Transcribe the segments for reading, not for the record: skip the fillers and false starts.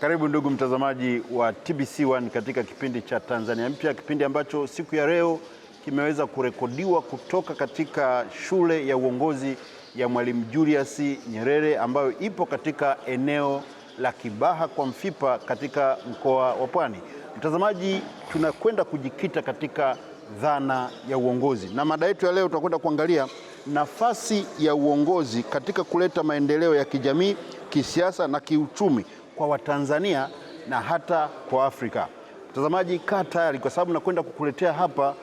Karibu ndugu mtazamaji wa TBC1 katika kipindi cha Tanzania Mpya, kipindi ambacho siku ya leo kimeweza kurekodiwa kutoka katika shule ya uongozi ya Mwalimu Julius Nyerere ambayo ipo katika eneo la Kibaha kwa Mfipa katika mkoa wa Pwani. Mtazamaji, tunakwenda kujikita katika dhana ya uongozi, na mada yetu ya leo tutakwenda kuangalia nafasi ya uongozi katika kuleta maendeleo ya kijamii, kisiasa na kiuchumi kwa Watanzania na hata kwa Afrika. Mtazamaji, kaa tayari kwa sababu nakwenda kukuletea hapa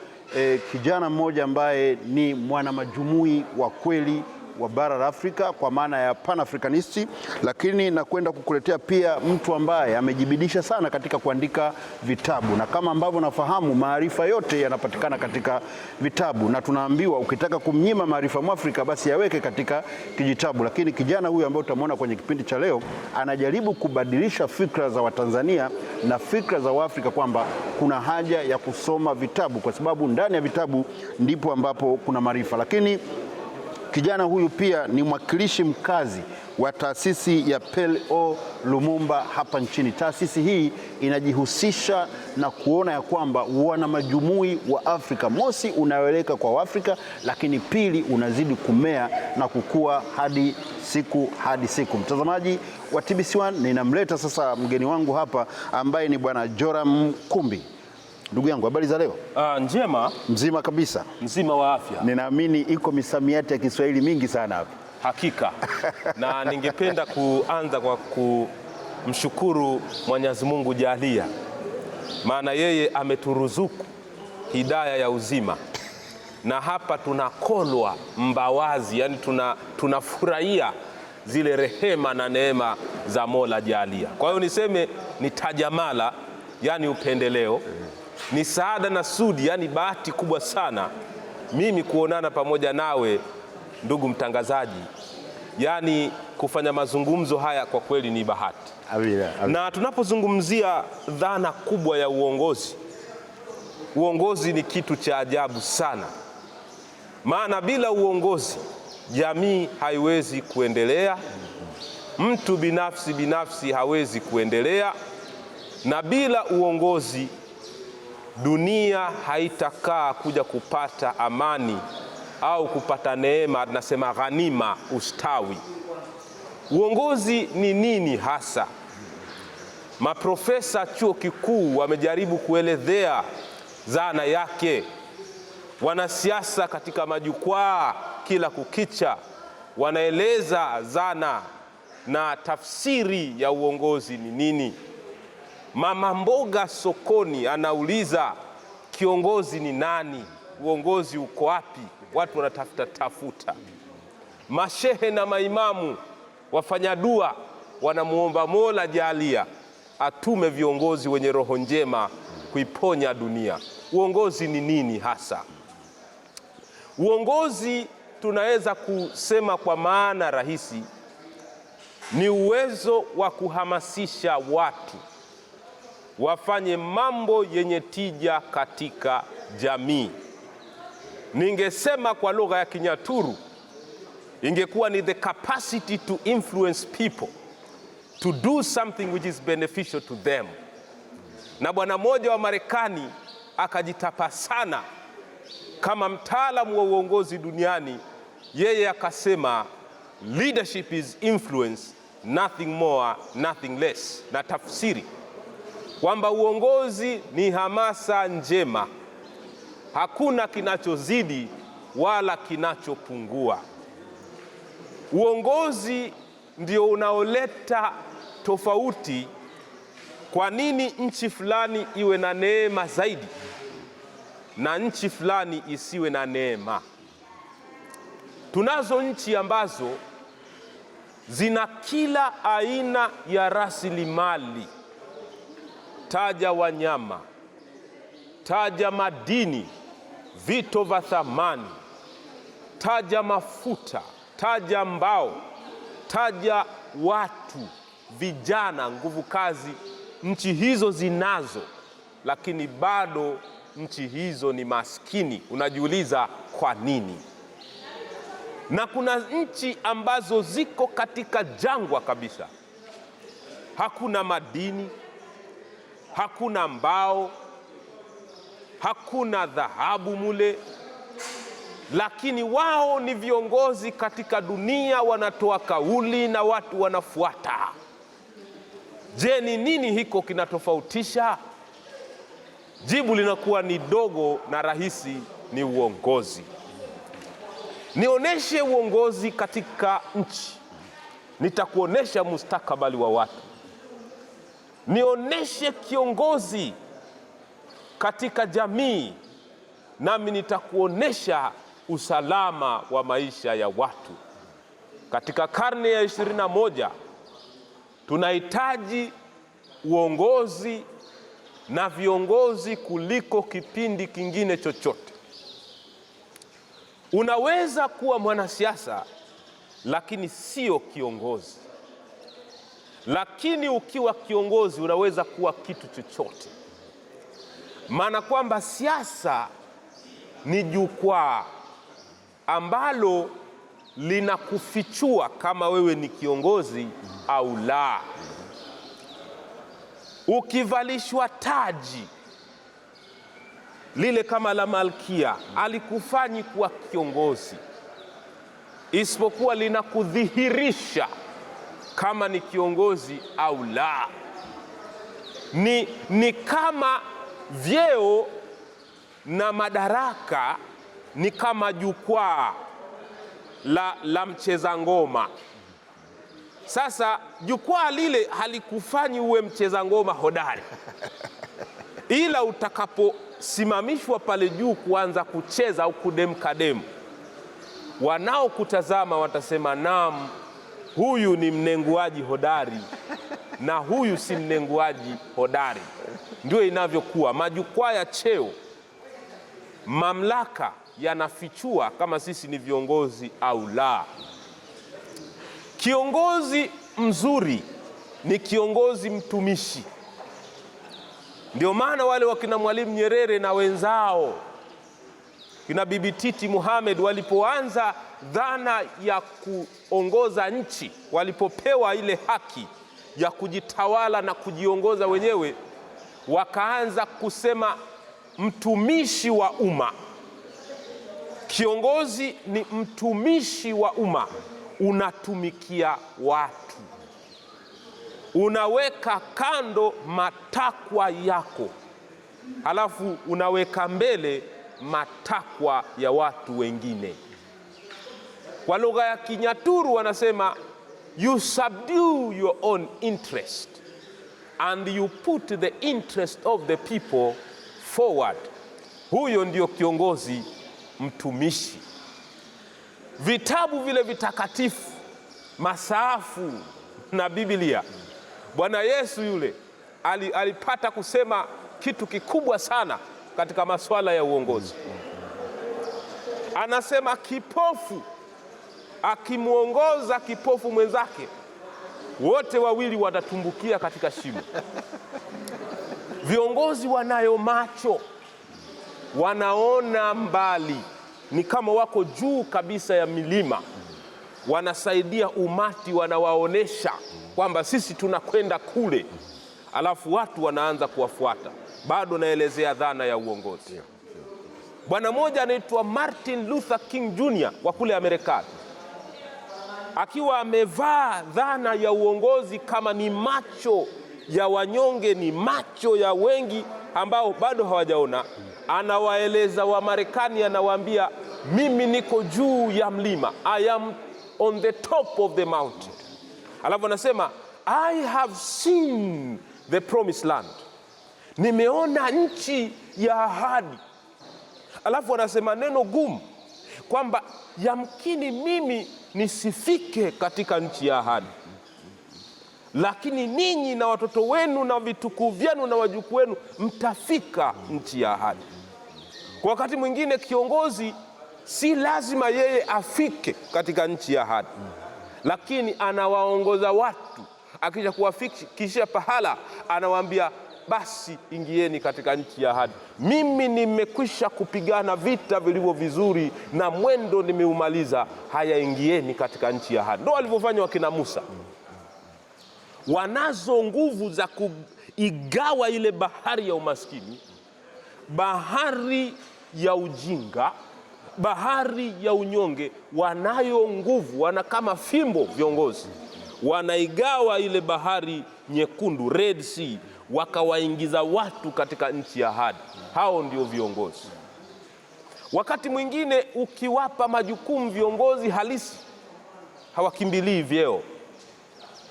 kijana mmoja ambaye ni mwanamajumui wa kweli wa bara la Afrika kwa maana ya Pan-Africanist, lakini nakwenda kukuletea pia mtu ambaye amejibidisha sana katika kuandika vitabu, na kama ambavyo nafahamu maarifa yote yanapatikana katika vitabu, na tunaambiwa ukitaka kumnyima maarifa Mwafrika basi yaweke katika kijitabu. Lakini kijana huyu ambaye utamwona kwenye kipindi cha leo anajaribu kubadilisha fikra za Watanzania na fikra za Waafrika kwamba kuna haja ya kusoma vitabu kwa sababu ndani ya vitabu ndipo ambapo kuna maarifa. Lakini kijana huyu pia ni mwakilishi mkazi wa taasisi ya Pearl O. Lumumba hapa nchini. Taasisi hii inajihusisha na kuona ya kwamba wanamajumui wa Afrika, mosi, unaeleka kwa Afrika, lakini pili, unazidi kumea na kukua hadi siku. Mtazamaji wa TBC1, ninamleta sasa mgeni wangu hapa ambaye ni Bwana Joram Kumbi. Ndugu yangu, habari za leo? Njema. Mzima kabisa. Mzima wa afya. Ninaamini iko misamiati ya Kiswahili mingi sana hapa. Hakika. Na ningependa kuanza kwa kumshukuru Mwenyezi Mungu Jalia, maana yeye ameturuzuku hidaya ya uzima, na hapa tunakolwa mbawazi, yani tunafurahia zile rehema na neema za Mola Jalia. Kwa hiyo niseme ni tajamala, yani upendeleo, ni saada na sudi, yani bahati kubwa sana mimi kuonana pamoja nawe ndugu mtangazaji. Yani kufanya mazungumzo haya kwa kweli ni bahati. Na tunapozungumzia dhana kubwa ya uongozi ni kitu cha ajabu sana, maana bila uongozi jamii haiwezi kuendelea, mtu binafsi hawezi kuendelea, na bila uongozi dunia haitakaa kuja kupata amani au kupata neema, nasema ghanima, ustawi. Uongozi ni nini hasa? Maprofesa chuo kikuu wamejaribu kuelezea dhana yake. Wanasiasa katika majukwaa kila kukicha wanaeleza dhana na tafsiri ya uongozi ni nini. Mama mboga sokoni anauliza kiongozi ni nani? Uongozi uko wapi? Watu wanatafuta. Mashehe na maimamu wafanya dua wanamuomba Mola Jalia atume viongozi wenye roho njema kuiponya dunia. Uongozi ni nini hasa? Uongozi tunaweza kusema kwa maana rahisi ni uwezo wa kuhamasisha watu wafanye mambo yenye tija katika jamii. Ningesema kwa lugha ya Kinyaturu ingekuwa ni the capacity to influence people to do something which is beneficial to them. Na bwana mmoja wa Marekani akajitapa sana kama mtaalamu wa uongozi duniani, yeye akasema leadership is influence, nothing more, nothing less. Na tafsiri kwamba uongozi ni hamasa njema, hakuna kinachozidi wala kinachopungua. Uongozi ndio unaoleta tofauti. Kwa nini nchi fulani iwe na neema zaidi na nchi fulani isiwe na neema? Tunazo nchi ambazo zina kila aina ya rasilimali. Taja wanyama, taja madini, vito vya thamani, taja mafuta, taja mbao, taja watu, vijana, nguvu kazi. Nchi hizo zinazo, lakini bado nchi hizo ni maskini. Unajiuliza kwa nini? Na kuna nchi ambazo ziko katika jangwa kabisa, hakuna madini, hakuna mbao, hakuna dhahabu mule, lakini wao ni viongozi katika dunia, wanatoa kauli na watu wanafuata. Je, ni nini hiko kinatofautisha? Jibu linakuwa ni dogo na rahisi, ni uongozi. Nionyeshe uongozi katika nchi, nitakuonesha mustakabali wa watu. Nionyeshe kiongozi katika jamii, nami nitakuonesha usalama wa maisha ya watu. Katika karne ya 21 tunahitaji uongozi na viongozi kuliko kipindi kingine chochote. Unaweza kuwa mwanasiasa lakini sio kiongozi, lakini ukiwa kiongozi unaweza kuwa kitu chochote. Maana kwamba siasa ni jukwaa ambalo linakufichua kama wewe ni kiongozi au la. Ukivalishwa taji lile kama la malkia, alikufanyi kuwa kiongozi, isipokuwa linakudhihirisha kama ni kiongozi au la. Ni kama vyeo na madaraka ni kama jukwaa la mcheza ngoma. Sasa jukwaa lile halikufanyi uwe mcheza ngoma hodari, ila utakaposimamishwa pale juu kuanza kucheza au kudemkademu, wanaokutazama watasema, naam, huyu ni mnenguaji hodari na huyu si mnenguaji hodari. Ndio inavyokuwa. Majukwaa ya cheo, mamlaka yanafichua kama sisi ni viongozi au la. Kiongozi mzuri ni kiongozi mtumishi. Ndio maana wale wakina Mwalimu Nyerere na wenzao kina Bibi Titi Mohamed walipoanza dhana ya kuongoza nchi, walipopewa ile haki ya kujitawala na kujiongoza wenyewe, wakaanza kusema mtumishi wa umma. Kiongozi ni mtumishi wa umma, unatumikia watu, unaweka kando matakwa yako, halafu unaweka mbele matakwa ya watu wengine. Kwa lugha ya Kinyaturu wanasema you subdue your own interest and you put the interest of the people forward. Huyo ndio kiongozi mtumishi. Vitabu vile vitakatifu, masaafu na Biblia, Bwana Yesu yule alipata kusema kitu kikubwa sana katika masuala ya uongozi. Anasema kipofu akimuongoza kipofu mwenzake, wote wawili watatumbukia katika shimo. Viongozi wanayo macho, wanaona mbali, ni kama wako juu kabisa ya milima, wanasaidia umati, wanawaonesha kwamba sisi tunakwenda kule, alafu watu wanaanza kuwafuata. Bado naelezea dhana ya uongozi. Bwana mmoja anaitwa Martin Luther King Jr. wa kule Amerikani, akiwa amevaa dhana ya uongozi kama ni macho ya wanyonge, ni macho ya wengi ambao bado hawajaona, anawaeleza wa Marekani, anawaambia, mimi niko juu ya mlima, I am on the top of the mountain. Alafu anasema, I have seen the promised land, nimeona nchi ya ahadi. Alafu anasema neno gumu, kwamba yamkini mimi nisifike katika nchi ya ahadi, lakini ninyi na watoto wenu na vitukuu vyenu na wajukuu wenu mtafika nchi ya ahadi. Kwa wakati mwingine kiongozi si lazima yeye afike katika nchi ya ahadi, lakini anawaongoza watu. Akisha kuwafikisha pahala, anawaambia, basi ingieni katika nchi ya ahadi. Mimi nimekwisha kupigana vita vilivyo vizuri na mwendo nimeumaliza, haya ingieni katika nchi ya ahadi. Ndio walivyofanya wakina Musa. wanazo nguvu za kuigawa ile bahari ya umaskini, bahari ya ujinga, bahari ya unyonge. Wanayo nguvu, wana kama fimbo viongozi, wanaigawa ile bahari nyekundu, Red Sea, wakawaingiza watu katika nchi ya ahadi. Hao ndio viongozi. Wakati mwingine ukiwapa majukumu viongozi halisi, hawakimbilii vyeo,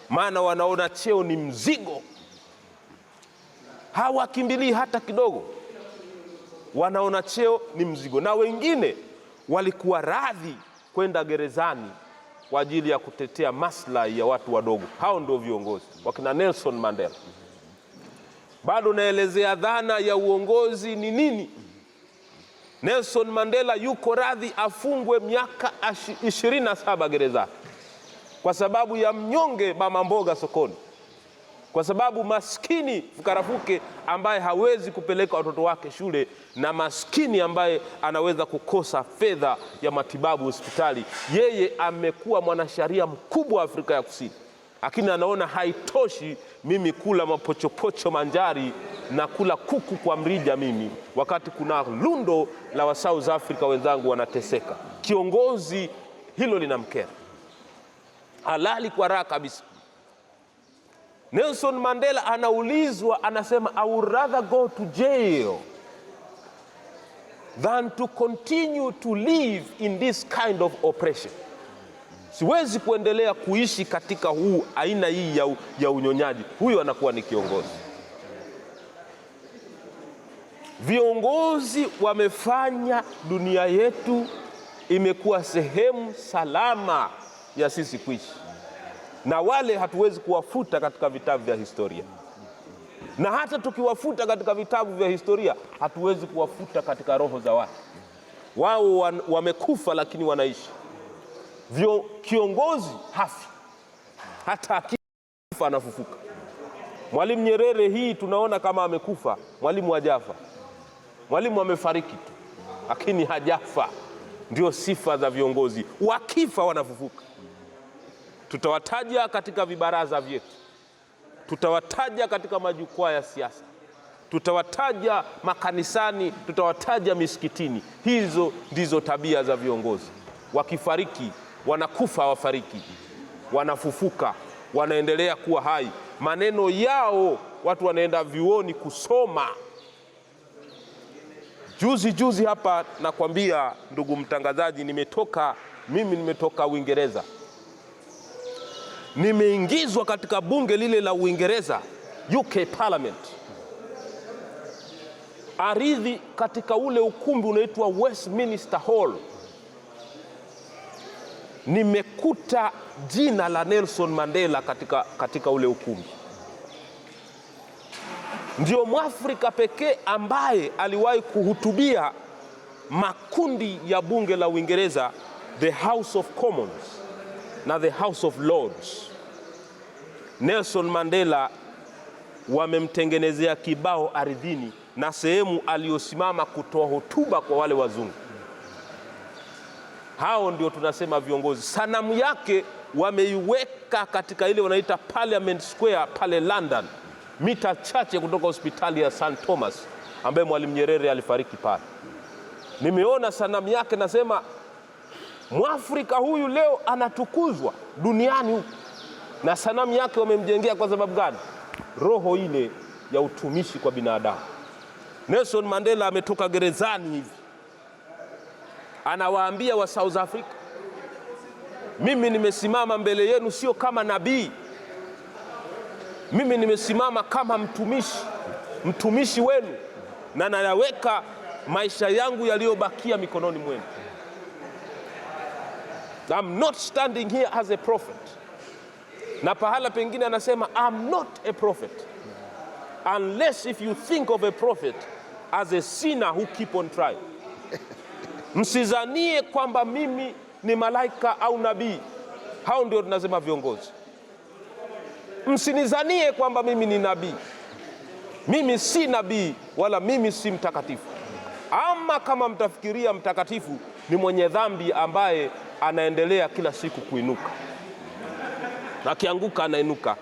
maana wanaona cheo ni mzigo. Hawakimbilii hata kidogo, wanaona cheo ni mzigo. Na wengine walikuwa radhi kwenda gerezani kwa ajili ya kutetea maslahi ya watu wadogo. Hao ndio viongozi, wakina Nelson Mandela. Bado naelezea dhana ya uongozi ni nini. Nelson Mandela yuko radhi afungwe miaka 27 gerezani kwa sababu ya mnyonge mama mboga sokoni, kwa sababu maskini fukarafuke ambaye hawezi kupeleka watoto wake shule, na maskini ambaye anaweza kukosa fedha ya matibabu hospitali. Yeye amekuwa mwanasheria mkubwa wa Afrika ya Kusini, lakini anaona haitoshi mimi kula mapochopocho manjari na kula kuku kwa mrija mimi, wakati kuna lundo la wa South Africa wenzangu wanateseka. Kiongozi hilo linamkera, halali kwa raha kabisa. Nelson Mandela anaulizwa, anasema, I would rather go to jail than to continue to live in this kind of oppression. Siwezi kuendelea kuishi katika aina hii ya unyonyaji. Huyo anakuwa ni kiongozi. Viongozi wamefanya dunia yetu imekuwa sehemu salama ya sisi kuishi, na wale hatuwezi kuwafuta katika vitabu vya historia, na hata tukiwafuta katika vitabu vya historia hatuwezi kuwafuta katika roho za watu. Wao wamekufa lakini wanaishi. Kiongozi hafi, hata akifa anafufuka. Mwalimu Nyerere hii tunaona kama amekufa, Mwalimu hajafa. Mwalimu amefariki tu, lakini hajafa. Ndio sifa za viongozi, wakifa wanafufuka. Tutawataja katika vibaraza vyetu, tutawataja katika majukwaa ya siasa, tutawataja makanisani, tutawataja misikitini. Hizo ndizo tabia za viongozi. Wakifariki wanakufa, hawafariki, wanafufuka, wanaendelea kuwa hai. Maneno yao watu wanaenda vyuoni kusoma. Juzi hapa nakwambia ndugu mtangazaji, nimetoka Uingereza. Nimeingizwa katika bunge lile la Uingereza, UK Parliament. Aridhi katika ule ukumbi unaitwa Westminster Hall. Nimekuta jina la Nelson Mandela katika ule ukumbi. Ndio Mwafrika pekee ambaye aliwahi kuhutubia makundi ya bunge la Uingereza, the House of Commons na the House of Lords. Nelson Mandela wamemtengenezea kibao ardhini na sehemu aliyosimama kutoa hotuba kwa wale wazungu. Hao ndio tunasema viongozi. Sanamu yake wameiweka katika ile wanaita Parliament Square pale London, mita chache kutoka hospitali ya St. Thomas ambaye Mwalimu Nyerere alifariki pale. Nimeona sanamu yake, nasema Mwafrika huyu leo anatukuzwa duniani huku, na sanamu yake wamemjengea kwa sababu gani? Roho ile ya utumishi kwa binadamu. Nelson Mandela ametoka gerezani hivi, anawaambia wa South Africa, mimi nimesimama mbele yenu sio kama nabii, mimi nimesimama kama mtumishi wenu, na nayaweka maisha yangu yaliyobakia mikononi mwenu. I'm not standing here as a prophet. Na pahala pengine anasema I'm not a prophet unless if you think of a prophet as a sinner who keep on trying. Msizanie kwamba mimi ni malaika au nabii. Hao ndio tunasema viongozi. Msinizanie kwamba mimi ni nabii. Mimi si nabii wala mimi si mtakatifu. Ama kama mtafikiria mtakatifu ni mwenye dhambi ambaye anaendelea kila siku kuinuka, na akianguka anainuka.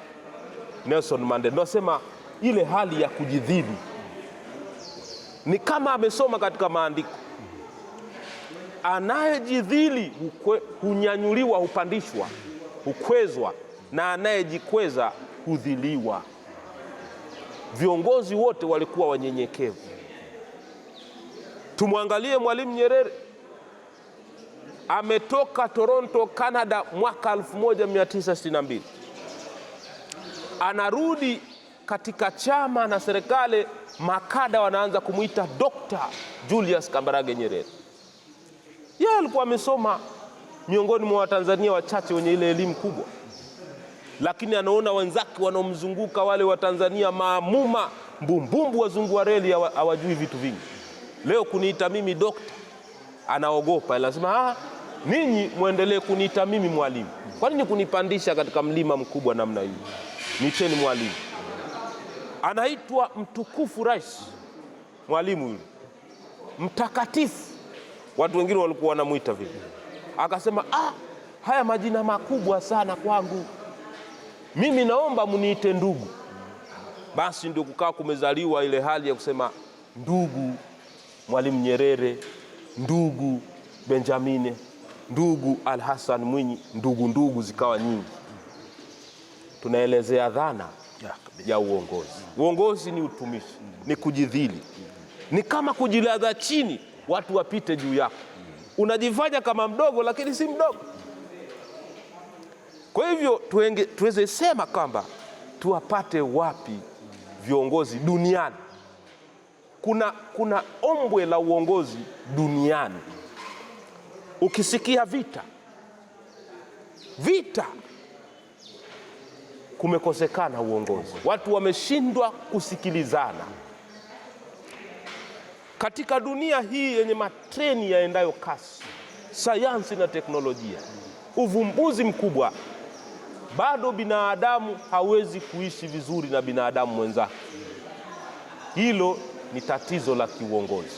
Nelson Mandela. Nasema ile hali ya kujidhili ni kama amesoma katika maandiko, anayejidhili hunyanyuliwa, hupandishwa, hukwezwa, na anayejikweza hudhiliwa. Viongozi wote walikuwa wanyenyekevu. Tumwangalie Mwalimu Nyerere, ametoka Toronto, Canada mwaka 1962. Anarudi katika chama na serikali, makada wanaanza kumuita Dr. Julius Kambarage Nyerere. Yeye alikuwa amesoma miongoni mwa Watanzania wachache wenye ile elimu kubwa, lakini anaona wenzake wanaomzunguka wale Watanzania maamuma mbumbumbu, wazungu wa reli, hawajui vitu vingi. Leo kuniita mimi dokta anaogopa, lazima ninyi muendelee kuniita mimi mwalimu. Kwa nini kunipandisha katika mlima mkubwa namna hii? Niiteni mwalimu. Anaitwa mtukufu rais, mwalimu yule mtakatifu. Watu wengine walikuwa wanamuita vile, akasema haya majina makubwa sana kwangu, mimi naomba muniite ndugu. Basi ndio kukaa kumezaliwa ile hali ya kusema ndugu Mwalimu Nyerere, ndugu Benjamini, ndugu Al-Hassan Mwinyi, ndugu zikawa nyingi. Tunaelezea dhana ya uongozi. Uongozi ni utumishi, ni kujidhili, ni kama kujilaza chini watu wapite juu yako. Unajifanya kama mdogo lakini si mdogo. Kwa hivyo tuweze sema kwamba tuwapate wapi viongozi duniani? Kuna ombwe la uongozi duniani. Ukisikia vita, kumekosekana uongozi. Watu wameshindwa kusikilizana. Katika dunia hii yenye matreni yaendayo kasi, sayansi na teknolojia, uvumbuzi mkubwa, bado binadamu hawezi kuishi vizuri na binadamu mwenzake. Hilo ni tatizo la kiuongozi.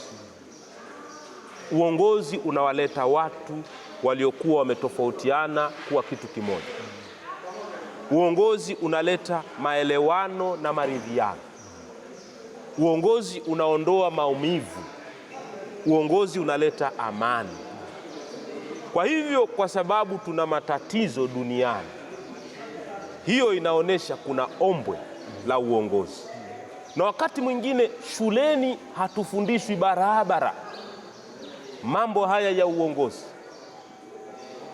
Uongozi unawaleta watu waliokuwa wametofautiana kuwa kitu kimoja. Uongozi unaleta maelewano na maridhiano. Uongozi unaondoa maumivu. Uongozi unaleta amani. Kwa hivyo, kwa sababu tuna matatizo duniani, hiyo inaonyesha kuna ombwe la uongozi. Na wakati mwingine shuleni hatufundishwi barabara mambo haya ya uongozi.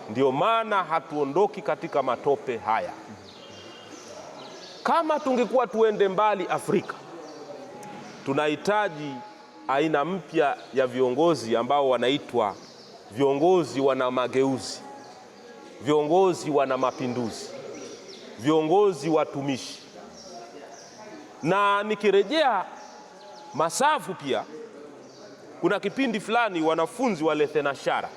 Ndio maana hatuondoki katika matope haya. Kama tungekuwa tuende mbali Afrika, tunahitaji aina mpya ya viongozi ambao wanaitwa viongozi wana mageuzi, viongozi wana mapinduzi, viongozi watumishi. Na nikirejea masafu pia, kuna kipindi fulani wanafunzi wale thenashara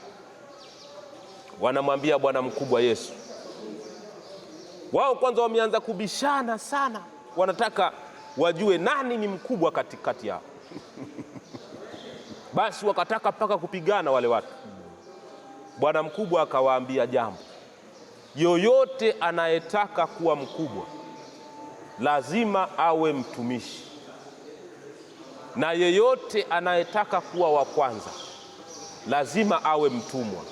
wanamwambia bwana mkubwa Yesu. Wao kwanza wameanza kubishana sana, wanataka wajue nani ni mkubwa katikati yao. Basi wakataka mpaka kupigana wale watu. Bwana mkubwa akawaambia jambo: yoyote anayetaka kuwa mkubwa lazima awe mtumishi, na yeyote anayetaka kuwa wa kwanza lazima awe mtumwa.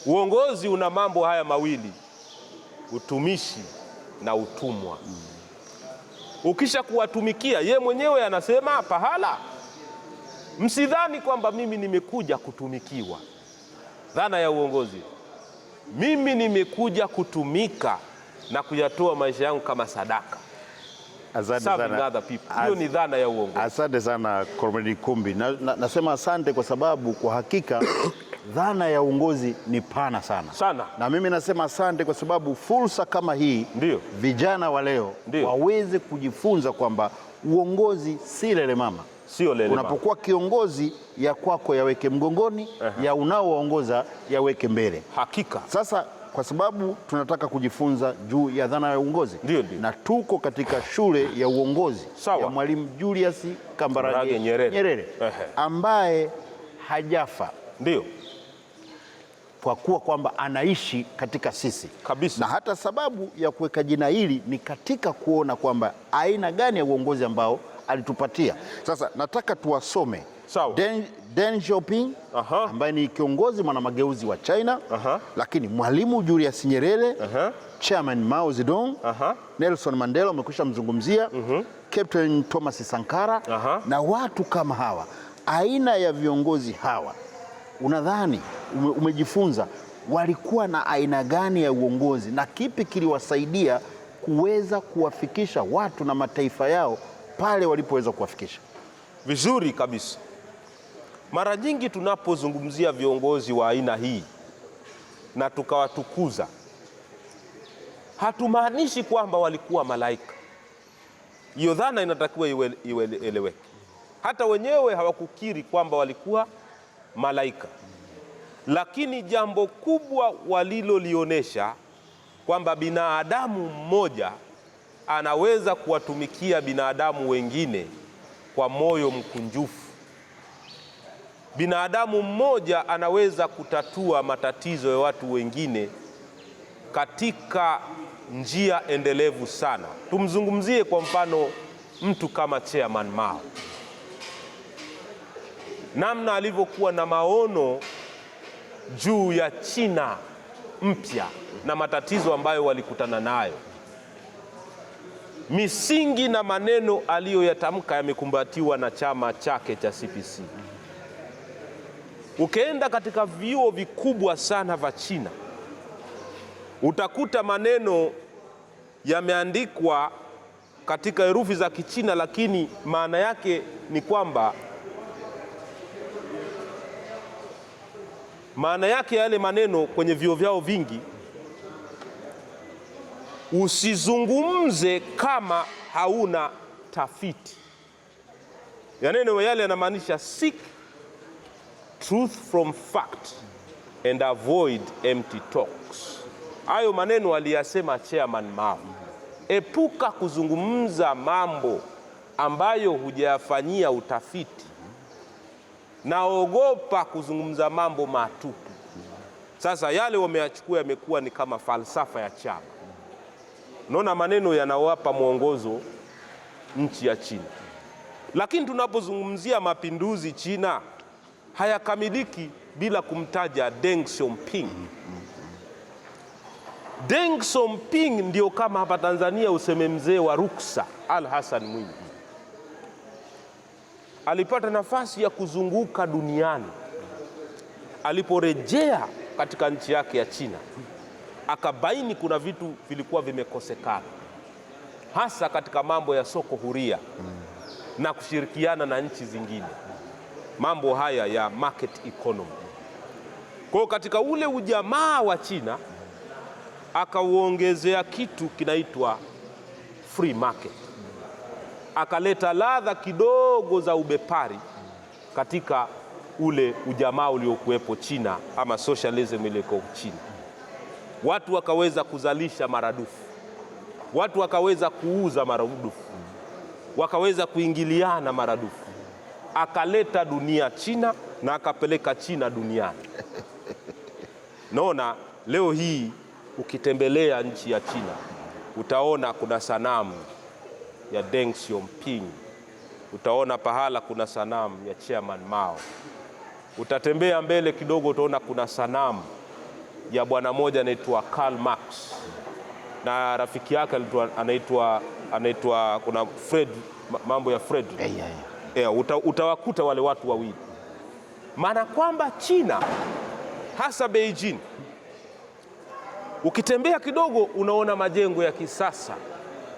Uongozi una mambo haya mawili, utumishi na utumwa. Ukisha kuwatumikia, ye mwenyewe anasema pahala, msidhani kwamba mimi nimekuja kutumikiwa. Dhana ya uongozi, mimi nimekuja kutumika na kuyatoa maisha yangu kama sadaka. Hiyo ni dhana ya uongozi. Asante sana Comrade Kumbi. Nasema asante kwa sababu kwa hakika dhana ya uongozi ni pana sana. Na mimi nasema asante kwa sababu fursa kama hii, ndio vijana wa leo waweze kujifunza kwamba uongozi si lele mama. Sio lele mama. Unapokuwa kiongozi, ya kwako yaweke mgongoni, ya unaowaongoza yaweke mbele. Hakika. Sasa kwa sababu tunataka kujifunza juu ya dhana ya uongozi, na tuko katika shule ya uongozi ya Mwalimu Julius Kambarage Nyerere ambaye hajafa. Ndio. kwa kuwa kwamba anaishi katika sisi kabisa. Na hata sababu ya kuweka jina hili ni katika kuona kwamba aina gani ya uongozi ambao alitupatia. Sasa nataka tuwasome Deng Xiaoping ambaye ni kiongozi mwanamageuzi wa China, lakini Mwalimu Julius Nyerere, Chairman Mao Zedong, Nelson Mandela umekwisha mzungumzia, Captain Thomas Sankara, na watu kama hawa. Aina ya viongozi hawa unadhani umejifunza walikuwa na aina gani ya uongozi na kipi kiliwasaidia kuweza kuwafikisha watu na mataifa yao pale walipoweza kuwafikisha? Vizuri kabisa. Mara nyingi tunapozungumzia viongozi wa aina hii na tukawatukuza, hatumaanishi kwamba walikuwa malaika. Hiyo dhana inatakiwa ieleweke. Hata wenyewe hawakukiri kwamba walikuwa malaika, lakini jambo kubwa walilolionyesha kwamba binadamu mmoja anaweza kuwatumikia binadamu wengine kwa moyo mkunjufu. Binadamu mmoja anaweza kutatua matatizo ya watu wengine katika njia endelevu sana. Tumzungumzie kwa mfano mtu kama Chairman Mao, namna alivyokuwa na maono juu ya China mpya na matatizo ambayo walikutana nayo. Misingi na maneno aliyoyatamka yamekumbatiwa na chama chake cha CPC. Ukienda katika vyuo vikubwa sana vya China, utakuta maneno yameandikwa katika herufi za Kichina, lakini maana yake ni kwamba maana yake yale maneno kwenye vyuo vyao vingi, usizungumze kama hauna tafiti. Maneno yale yanamaanisha seek truth from fact and avoid empty talks. Hayo maneno aliyasema Chairman Mao. Epuka kuzungumza mambo ambayo hujayafanyia utafiti, naogopa kuzungumza mambo matupu. Sasa yale wameyachukua yamekuwa ni kama falsafa ya chama. Unaona, maneno yanawapa mwongozo nchi ya China. Lakini tunapozungumzia mapinduzi China, hayakamiliki bila kumtaja Deng Xiaoping. Deng Xiaoping ndio kama hapa Tanzania useme mzee wa ruksa Ali Hassan Mwinyi. Alipata nafasi ya kuzunguka duniani. Aliporejea katika nchi yake ya China, akabaini kuna vitu vilikuwa vimekosekana, hasa katika mambo ya soko huria na kushirikiana na nchi zingine, mambo haya ya market economy. Kwa hiyo katika ule ujamaa wa China akauongezea kitu kinaitwa free market, akaleta ladha kidogo za ubepari katika ule ujamaa uliokuwepo China, ama socialism iliyoko China. Watu wakaweza kuzalisha maradufu, watu wakaweza kuuza maradufu, wakaweza kuingiliana maradufu. Akaleta dunia China na akapeleka China duniani. Naona leo hii ukitembelea nchi ya China utaona kuna sanamu ya Deng Xiaoping, utaona pahala kuna sanamu ya Chairman Mao. Utatembea mbele kidogo utaona kuna sanamu ya bwana moja anaitwa Karl Marx na rafiki yake anaitwa kuna Fred, mambo ya Fred. Utawakuta wale watu wawili. Maana kwamba China hasa Beijing, ukitembea kidogo unaona majengo ya kisasa,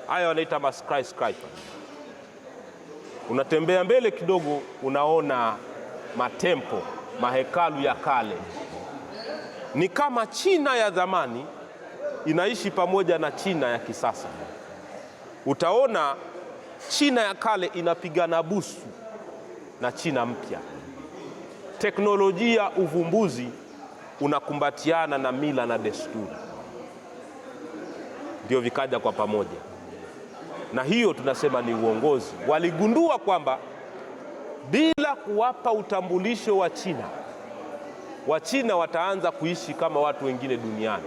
haya wanaita ma skyscraper. Unatembea mbele kidogo unaona matempo, mahekalu ya kale. Ni kama China ya zamani inaishi pamoja na China ya kisasa. Utaona China ya kale inapigana busu na China mpya. Teknolojia, uvumbuzi unakumbatiana na mila na desturi, ndio vikaja kwa pamoja. Na hiyo tunasema ni uongozi. Waligundua kwamba bila kuwapa utambulisho wa China, Wachina wataanza kuishi kama watu wengine duniani.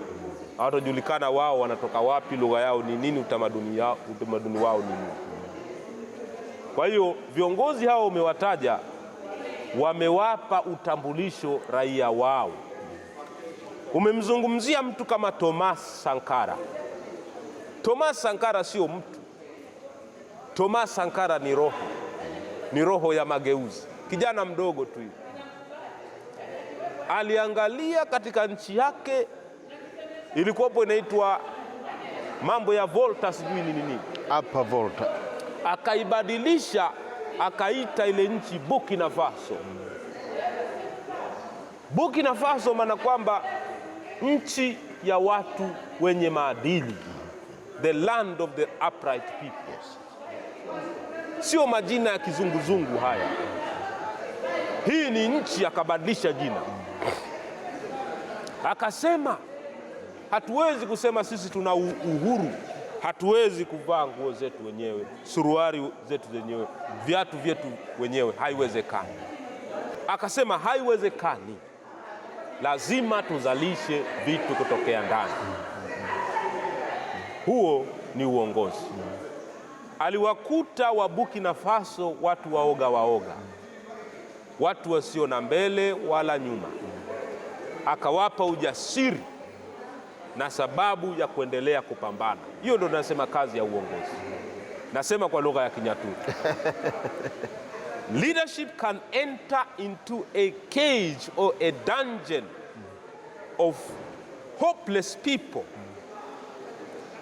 Hawatajulikana wao wanatoka wapi, lugha yao ni nini, utamaduni wao ni nini. Kwa hiyo viongozi hao umewataja, wamewapa utambulisho raia wao. Umemzungumzia mtu kama Thomas Sankara. Thomas Sankara sio mtu. Thomas Sankara ni roho ya mageuzi. Kijana mdogo tu hivi, aliangalia katika nchi yake ilikuwapo inaitwa mambo ya Volta, sijui nini hapa Volta, akaibadilisha akaita ile nchi Burkina Faso. Burkina Faso maana kwamba nchi ya watu wenye maadili, the land of the upright people. Sio majina ya kizunguzungu haya. Hii ni nchi, akabadilisha jina. Akasema hatuwezi kusema sisi tuna uhuru, hatuwezi kuvaa nguo zetu wenyewe, suruali zetu wenyewe, viatu vyetu wenyewe, haiwezekani. Akasema haiwezekani, lazima tuzalishe vitu kutokea ndani. Huo ni uongozi. Aliwakuta wa Burkina Faso watu waoga, watu wasio na mbele wala nyuma. Akawapa ujasiri na sababu ya kuendelea kupambana. Hiyo ndio nasema kazi ya uongozi. Nasema kwa lugha ya Kinyaturu. Leadership can enter into a cage or a dungeon of hopeless people,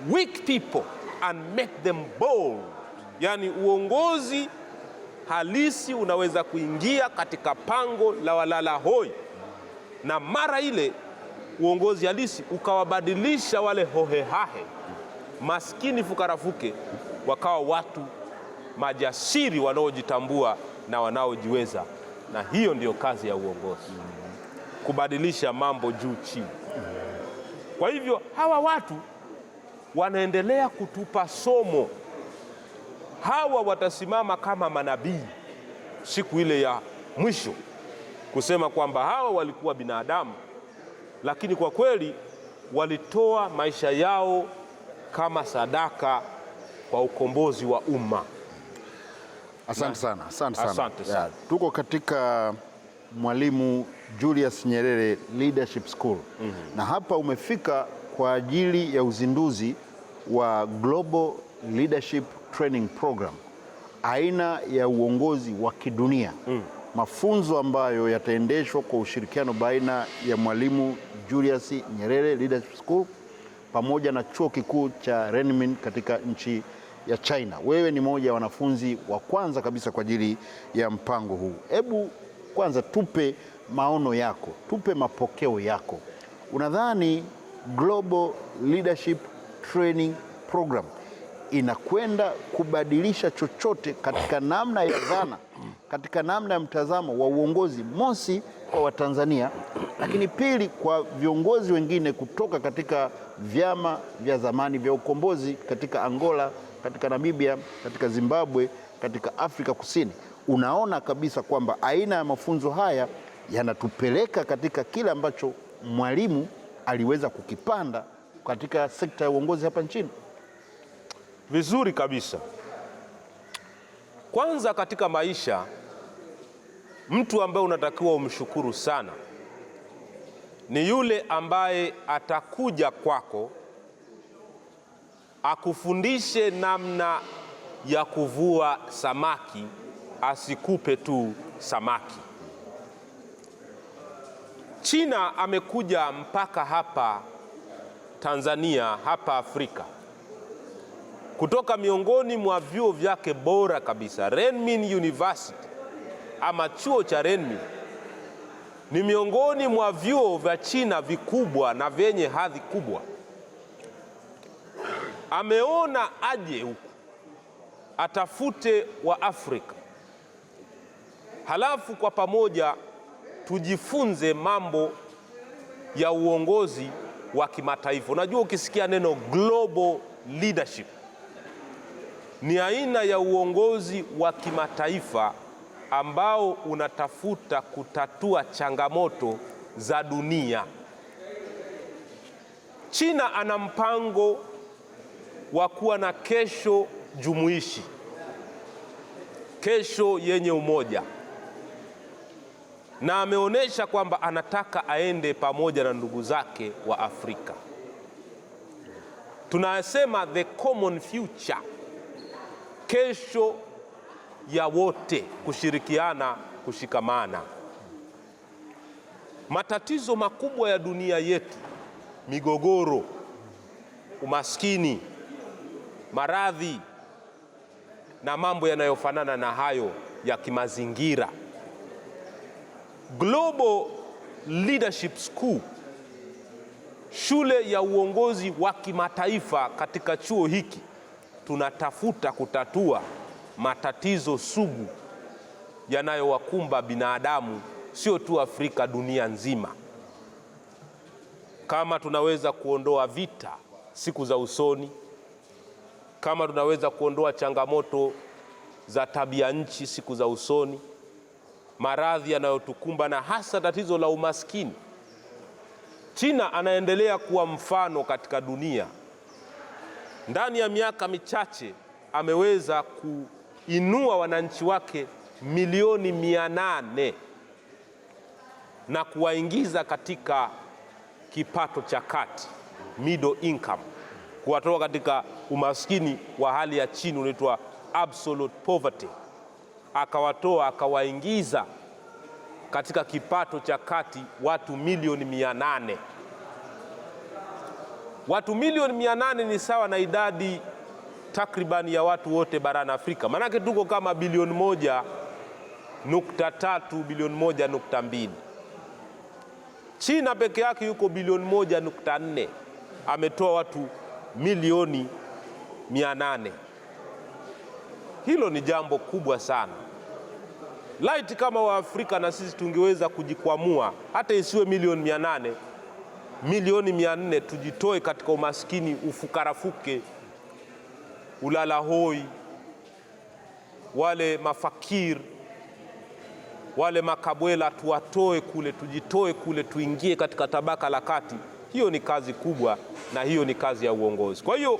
weak people, and make them bold. Yani uongozi halisi unaweza kuingia katika pango la walala hoi, na mara ile uongozi halisi ukawabadilisha wale hohehahe, maskini fukarafuke, wakawa watu majasiri wanaojitambua na wanaojiweza. Na hiyo ndiyo kazi ya uongozi, kubadilisha mambo juu chini. Kwa hivyo hawa watu wanaendelea kutupa somo. Hawa watasimama kama manabii siku ile ya mwisho, kusema kwamba hawa walikuwa binadamu, lakini kwa kweli walitoa maisha yao kama sadaka kwa ukombozi wa umma. Asante sana. Tuko katika Mwalimu Julius Nyerere Leadership School. Na hapa umefika kwa ajili ya uzinduzi wa Global Leadership Training Program, aina ya uongozi wa kidunia. Mafunzo ambayo yataendeshwa kwa ushirikiano baina ya Mwalimu Julius Nyerere Leadership School pamoja na chuo kikuu cha Renmin katika nchi ya China. Wewe ni mmoja wa wanafunzi wa kwanza kabisa kwa ajili ya mpango huu. Hebu kwanza tupe maono yako, tupe mapokeo yako. Unadhani Global Leadership Training Program inakwenda kubadilisha chochote katika namna ya dhana, katika namna ya mtazamo wa uongozi, mosi kwa Watanzania, lakini pili kwa viongozi wengine kutoka katika vyama vya zamani vya ukombozi katika Angola, katika Namibia, katika Zimbabwe, katika Afrika Kusini? Unaona kabisa kwamba aina ya mafunzo haya yanatupeleka katika kile ambacho Mwalimu aliweza kukipanda katika sekta ya uongozi hapa nchini? Vizuri kabisa. Kwanza katika maisha, mtu ambaye unatakiwa umshukuru sana ni yule ambaye atakuja kwako akufundishe namna ya kuvua samaki, asikupe tu samaki. China amekuja mpaka hapa Tanzania, hapa Afrika, kutoka miongoni mwa vyuo vyake bora kabisa. Renmin University ama chuo cha Renmin ni miongoni mwa vyuo vya China vikubwa na vyenye hadhi kubwa. Ameona aje huku atafute wa Afrika, halafu kwa pamoja tujifunze mambo ya uongozi wa kimataifa. Unajua, ukisikia neno global leadership ni aina ya uongozi wa kimataifa ambao unatafuta kutatua changamoto za dunia. China ana mpango wa kuwa na kesho jumuishi, kesho yenye umoja, na ameonyesha kwamba anataka aende pamoja na ndugu zake wa Afrika. Tunasema the common future, kesho ya wote kushirikiana, kushikamana. Matatizo makubwa ya dunia yetu, migogoro, umaskini, maradhi na mambo yanayofanana na hayo ya kimazingira. Global Leadership School, shule ya uongozi wa kimataifa, katika chuo hiki tunatafuta kutatua matatizo sugu yanayowakumba binadamu, sio tu Afrika, dunia nzima. Kama tunaweza kuondoa vita siku za usoni, kama tunaweza kuondoa changamoto za tabia nchi siku za usoni, maradhi yanayotukumba na hasa tatizo la umaskini, China anaendelea kuwa mfano katika dunia. Ndani ya miaka michache ameweza kuinua wananchi wake milioni 800 na kuwaingiza katika kipato cha kati, middle income, kuwatoa katika umaskini wa hali ya chini unaitwa absolute poverty, akawatoa akawaingiza katika kipato cha kati watu milioni 800. Watu milioni 800 ni sawa na idadi takribani ya watu wote barani Afrika. Maanake tuko kama bilioni 1.3, bilioni 1.2. China peke yake yuko bilioni 1.4, ametoa watu milioni 800. Hilo ni jambo kubwa sana. Laiti kama Waafrika na sisi tungeweza kujikwamua, hata isiwe milioni 800, milioni 400, tujitoe katika umaskini, ufukarafuke, ulala hoi, wale mafakir, wale makabwela, tuwatoe kule, tujitoe kule, tuingie katika tabaka la kati. Hiyo ni kazi kubwa, na hiyo ni kazi ya uongozi. Kwa hiyo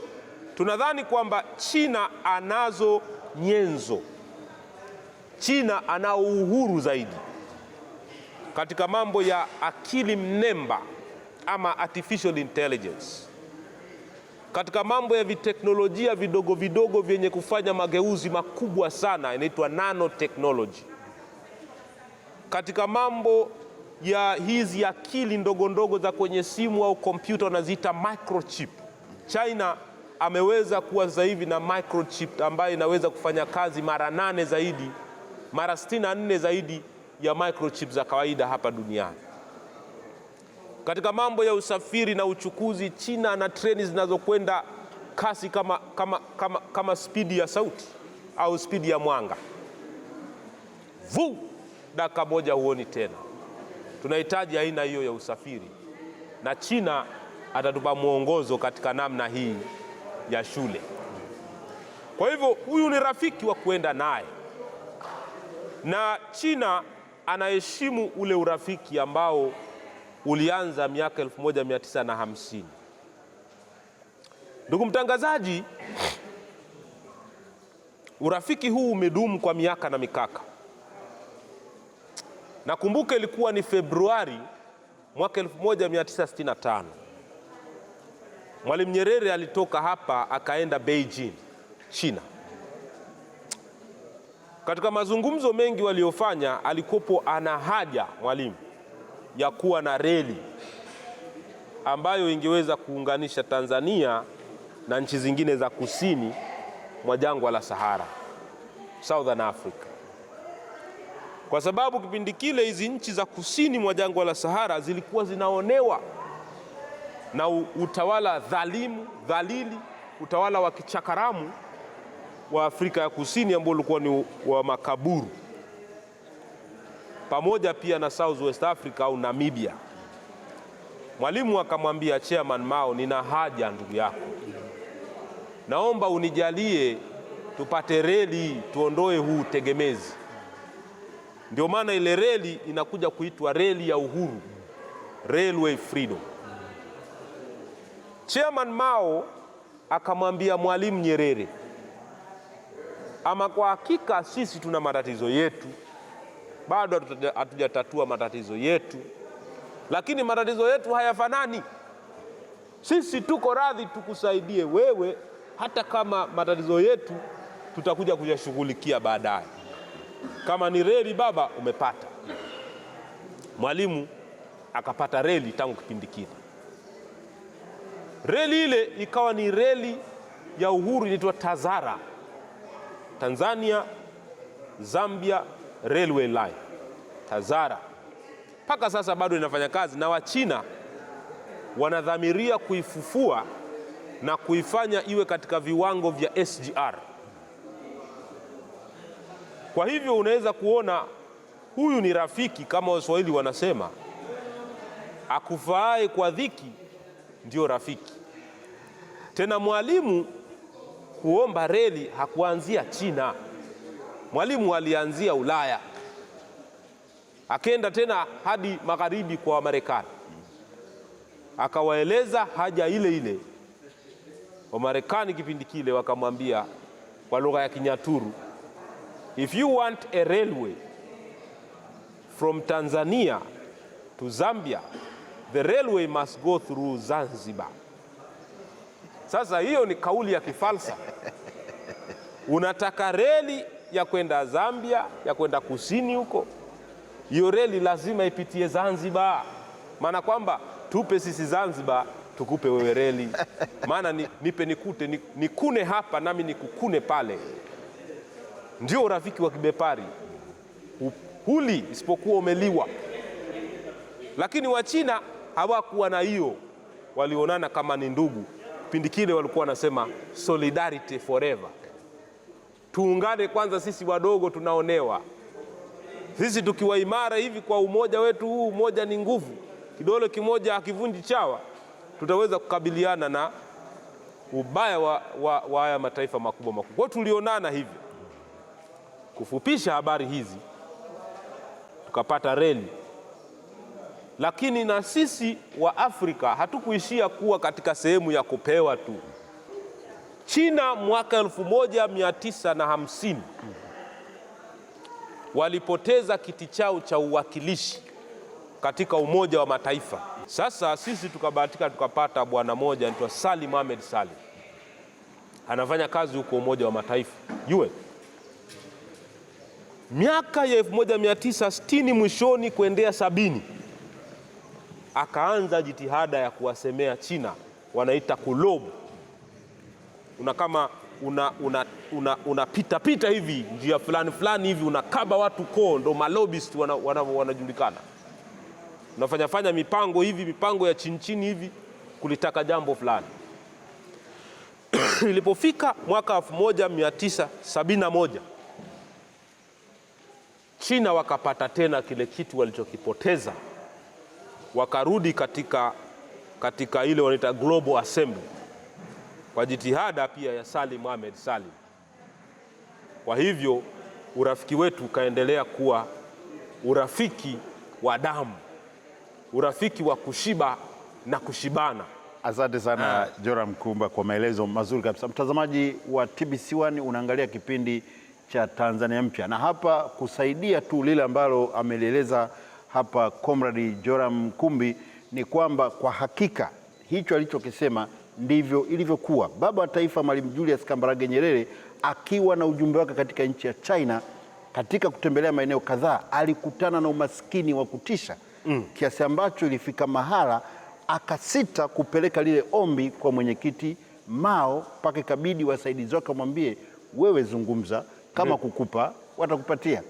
tunadhani kwamba China anazo nyenzo, China ana uhuru zaidi katika mambo ya akili mnemba ama artificial intelligence, katika mambo ya viteknolojia vidogo vidogo vyenye kufanya mageuzi makubwa sana, inaitwa nanotechnology, katika mambo ya hizi akili ndogo ndogo za kwenye simu au kompyuta wanaziita microchip. China ameweza kuwa sasa hivi na microchip ambayo inaweza kufanya kazi mara 8 zaidi, mara 64 zaidi ya microchip za kawaida hapa duniani. Katika mambo ya usafiri na uchukuzi, China na treni zinazokwenda kasi kama spidi ya sauti au spidi ya mwanga. Dakika moja huoni tena. Tunahitaji aina hiyo ya usafiri, na China atatupa mwongozo katika namna hii ya shule. Kwa hivyo huyu ni rafiki wa kuenda naye, na China anaheshimu ule urafiki ambao ulianza miaka 1950. Ndugu mtangazaji, urafiki huu umedumu kwa miaka na mikaka. Nakumbuka ilikuwa ni Februari mwaka 1965. Mwalimu Nyerere alitoka hapa akaenda Beijing, China. Katika mazungumzo mengi waliofanya, alikopo ana haja Mwalimu ya kuwa na reli ambayo ingeweza kuunganisha Tanzania na nchi zingine za kusini mwa jangwa la Sahara, Southern Africa. Kwa sababu kipindi kile hizi nchi za kusini mwa jangwa la Sahara zilikuwa zinaonewa na utawala dhalili, utawala wa kichakaramu wa Afrika ya Kusini ambao ulikuwa ni wa makaburu, pamoja pia na South West Africa au Namibia. Mwalimu akamwambia Chairman Mao, nina haja ndugu yako, naomba unijalie tupate reli tuondoe huu tegemezi. Ndio maana ile reli inakuja kuitwa reli ya uhuru, railway freedom. Chairman Mao akamwambia Mwalimu Nyerere, ama kwa hakika sisi tuna matatizo yetu, bado hatujatatua matatizo yetu, lakini matatizo yetu hayafanani. Sisi tuko radhi tukusaidie wewe, hata kama matatizo yetu tutakuja kuyashughulikia baadaye. Kama ni reli baba, umepata. Mwalimu akapata reli tangu kipindi kile. Reli ile ikawa ni reli ya uhuru, inaitwa TAZARA, Tanzania Zambia Railway Line, TAZARA. Mpaka sasa bado inafanya kazi, na Wachina wanadhamiria kuifufua na kuifanya iwe katika viwango vya SGR. Kwa hivyo unaweza kuona huyu ni rafiki, kama Waswahili wanasema, akufaaye kwa dhiki ndio rafiki. Tena Mwalimu kuomba reli hakuanzia China. Mwalimu alianzia Ulaya, akenda tena hadi magharibi kwa Marekani, akawaeleza haja ile ile. Wamarekani kipindi kile wakamwambia kwa lugha ya Kinyaturu, if you want a railway from Tanzania to Zambia, the railway must go through Zanzibar. Sasa hiyo ni kauli ya kifalsa. Unataka reli ya kwenda Zambia, ya kwenda kusini huko, hiyo reli lazima ipitie Zanzibar. Maana kwamba tupe sisi Zanzibar, tukupe wewe reli. Maana nipe nikute, nikune hapa nami nikukune pale. Ndio urafiki wa kibepari. Huli isipokuwa umeliwa. Lakini Wachina hawakuwa na hiyo, walionana kama ni ndugu. Kipindi kile walikuwa wanasema solidarity forever. Tuungane kwanza, sisi wadogo tunaonewa. Sisi tukiwa imara hivi kwa umoja wetu huu, umoja ni nguvu. Kidole kimoja hakivunji chawa, tutaweza kukabiliana na ubaya wa haya mataifa makubwa makubwa. Kwa tulionana hivyo. Kufupisha habari hizi, tukapata reli. Lakini na sisi wa Afrika hatukuishia kuwa katika sehemu ya kupewa tu. China mwaka 1950 walipoteza kiti chao cha uwakilishi katika Umoja wa Mataifa. Sasa sisi tukabahatika tukapata bwana moja anaitwa Salim Ahmed Salim. Anafanya kazi huko Umoja wa Mataifa, UN. Miaka ya 1960 mwishoni kuendea 70 akaanza jitihada ya kuwasemea China, wanaita kulobu. Kama unapita hivi njia fulani hivi, unakaba watu koo, ndo malobist wanajulikana. Unafanya mipango hivi, mipango ya chini hivi, kulitaka jambo fulani. Ilipofika mwaka 1971 China wakapata tena kile kitu walichokipoteza, wakarudi katika ile wanaita Global Assembly kwa jitihada pia ya Salim Ahmed Salim. Kwa hivyo urafiki wetu ukaendelea kuwa urafiki wa damu, urafiki wa kushiba na kushibana. Asante sana Joram Kumba kwa maelezo mazuri kabisa. Mtazamaji wa TBC1, unaangalia kipindi cha Tanzania Mpya, na hapa kusaidia tu lile ambalo amelieleza hapa Comrade Joram Kumbi ni kwamba kwa hakika hicho alichokisema ndivyo ilivyokuwa. Baba wa Taifa Mwalimu Julius Kambarage Nyerere akiwa na ujumbe wake katika nchi ya China, katika kutembelea maeneo kadhaa, alikutana na umaskini wa kutisha kiasi ambacho ilifika mahala akasita kupeleka lile ombi kwa mwenyekiti Mao, mpaka ikabidi wasaidizi wake wamwambie, wewe zungumza, kama kukupa watakupatia.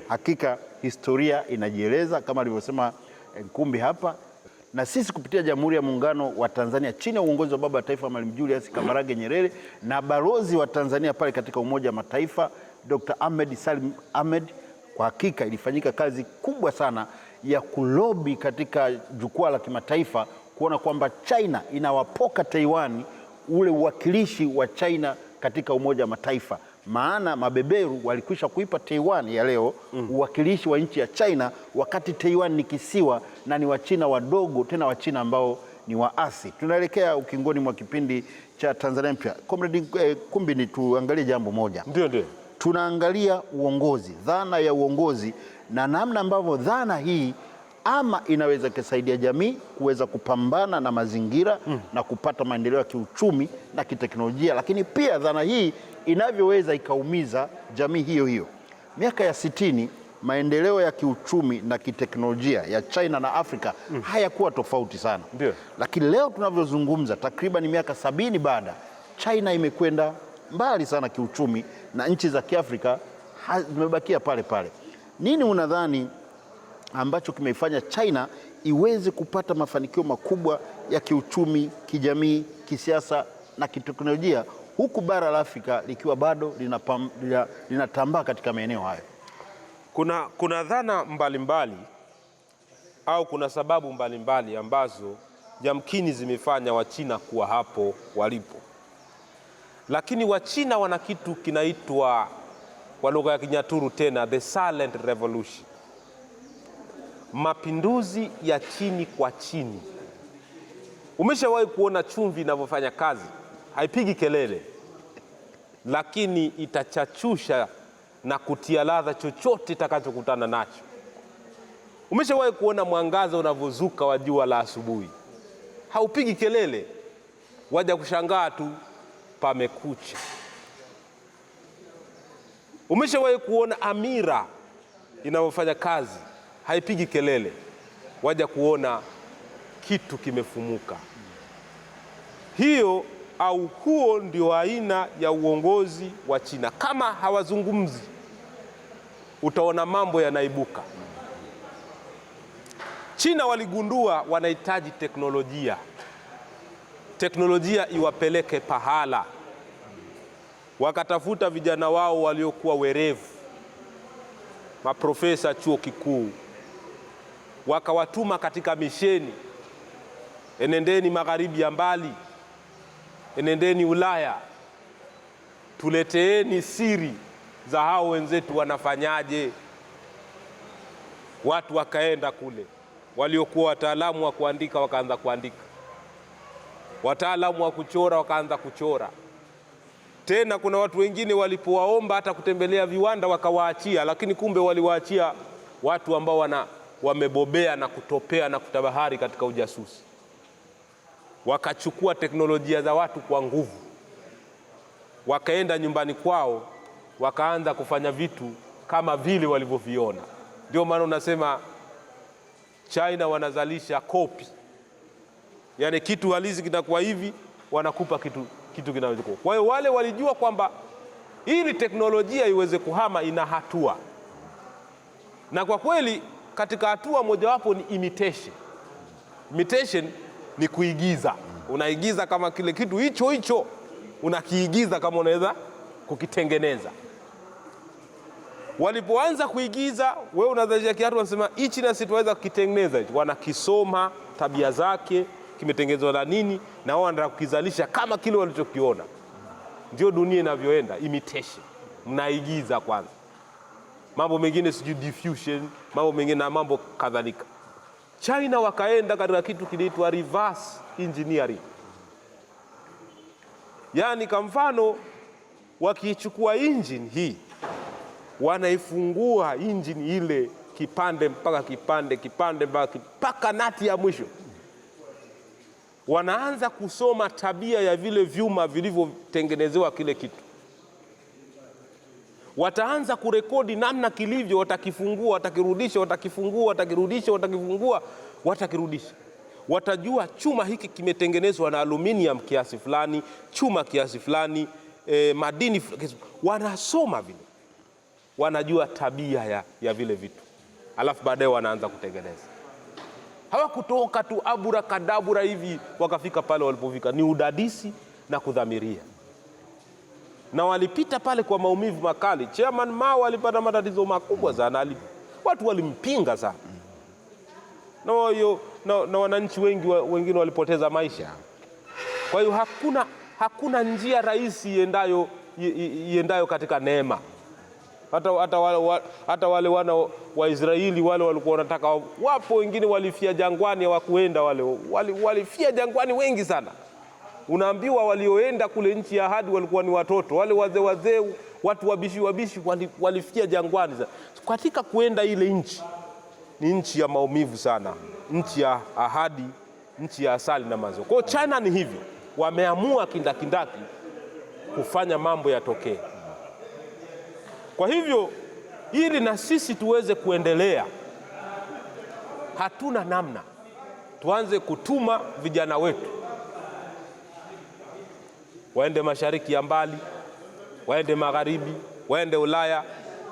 Hakika historia inajieleza kama alivyosema Nkumbi hapa, na sisi kupitia Jamhuri ya Muungano wa Tanzania chini ya uongozi wa Baba wa Taifa Mwalimu Julius Kambarage Nyerere na balozi wa Tanzania pale katika Umoja wa Mataifa Dr. Ahmed Salim Ahmed, kwa hakika ilifanyika kazi kubwa sana ya kulobi katika jukwaa la kimataifa kuona kwamba China inawapoka Taiwan ule uwakilishi wa China katika Umoja wa Mataifa. maana mabeberu walikwisha kuipa Taiwan ya leo uwakilishi wa nchi ya China, wakati Taiwan ni kisiwa na ni Wachina wadogo, tena Wachina ambao ni waasi. Tunaelekea ukingoni mwa kipindi cha Tanzania Mpya. Comrade Kumbini, tuangalie jambo moja. Ndio. Tunaangalia uongozi, dhana ya uongozi na namna ambavyo dhana hii ama inaweza kusaidia jamii kuweza kupambana na mazingira na kupata maendeleo ya kiuchumi na kiteknolojia, lakini pia dhana hii inavyoweza ikaumiza jamii hiyo hiyo. Miaka ya 60 maendeleo ya kiuchumi na kiteknolojia ya China na Afrika hayakuwa tofauti sana. Ndio. Lakini leo tunavyozungumza, takriban miaka 70 baada, China imekwenda mbali sana kiuchumi na nchi za Kiafrika zimebakia pale pale. Nini unadhani ambacho kimeifanya China iweze kupata mafanikio makubwa ya kiuchumi, kijamii, kisiasa na kiteknolojia, huku bara la Afrika likiwa bado linatambaa katika maeneo hayo? Kuna dhana mbalimbali au kuna sababu mbalimbali ambazo yamkini zimefanya Wachina kuwa hapo walipo. Lakini Wachina wana kitu kinaitwa kwa lugha ya Kinyaturu tena the silent revolution. Mapinduzi ya chini kwa chini. Umeshawahi kuona chumvi inavyofanya kazi? Haipigi kelele, lakini itachachusha na kutia ladha chochote itakachokutana nacho. Umeshawahi kuona mwangaza unavyozuka wa jua la asubuhi? Haupigi kelele, waja kushangaa tu pamekucha. Umeshawahi kuona amira inavyofanya kazi? Haipigi kelele, waja kuona kitu kimefumuka. Hiyo au huo ndio aina ya uongozi wa China. Kama hawazungumzi, utaona mambo yanaibuka. China waligundua wanahitaji teknolojia iwapeleke pahala. Wakatafuta vijana wao waliokuwa werevu, maprofesa chuo kikuu, wakawatuma katika misheni. Enendeni magharibi ya mbali, enendeni Ulaya, tuleteeni siri za hao wenzetu wanafanyaje. Watu wakaenda kule, waliokuwa wataalamu wa kuandika wakaanza kuandika, wataalamu wa kuchora wakaanza kuchora. Tena kuna watu wengine walipowaomba hata kutembelea viwanda wakawaachia, lakini kumbe waliwaachia watu ambao wamebobea na kutopea na kutabahari katika ujasusi. Wakachukua teknolojia za watu kwa nguvu, wakaenda nyumbani kwao, wakaanza kufanya vitu kama vile walivyoviona. Ndio maana unasema China wanazalisha kopi, yani kitu halisi kinakuwa hivi, wanakupa kitu kinachokuwa. Kwa hiyo wale walijua kwamba ili teknolojia iweze kuhama ina hatua, na kwa kweli katika hatua mojawapo ni imitation. Imitation ni kuigiza. Unaigiza kama kile kitu hicho unakiigiza kama unaweza kukitengeneza. Walipoanza kuigiza, wewe unazalisha kiatu, wanasema hichi na sisi tuweza kukitengeneza hicho. Wanakisoma tabia zake, kimetengenezwa na nini, na wao wanataka kukizalisha kama kile walichokiona. Ndio dunia inavyoenda, imitation. Mnaigiza kwanza. Mambo mengine sijui diffusion, mambo mengine na mambo kadhalika. China wakaenda katika kitu kinaitwa reverse engineering. Yaani kwa mfano wakichukua engine hii, wanaifungua engine ile kipande mpaka kipande mpaka nati ya mwisho. Wanaanza kusoma tabia ya vile vyuma vilivyotengenezewa kile kitu. Wataanza kurekodi namna kilivyo, watakifungua, watakirudisha, watakifungua, watakirudisha, watakifungua, watakirudisha. Watajua chuma hiki kimetengenezwa na aluminium kiasi fulani, chuma kiasi fulani, madini. Wanasoma vile, wanajua tabia ya vile vitu, alafu baadaye wanaanza kutengeneza. Hawakutoka tu abura kadabura hivi wakafika pale walipofika. Ni udadisi na kudhamiria, na walipita pale kwa maumivu makali. Chairman Mao alipata matatizo makubwa sana, watu walimpinga sana, na wananchi wengine walipoteza maisha. Kwa hiyo hakuna njia rahisi iendayo iendayo katika neema. Hata wale wana wa Israeli wale walikuwa wanataka, wapo wengine walifia jangwani, hawakuenda. Walifia jangwani wengi sana. Unaambiwa walioenda kule nchi ya ahadi walikuwa ni watoto, wale wazee watu wabishi walifia jangwani. Katika kuenda ile nchi, ni nchi ya maumivu sana, nchi ya ahadi, nchi ya asali na maziwa. Kwa China ni hivyo, wameamua kindakindaki kufanya mambo yatokee. Kwa hivyo ili na sisi tuweze kuendelea, hatuna namna, tuanze kutuma vijana wetu waende mashariki ya mbali, waende magharibi, waende Ulaya,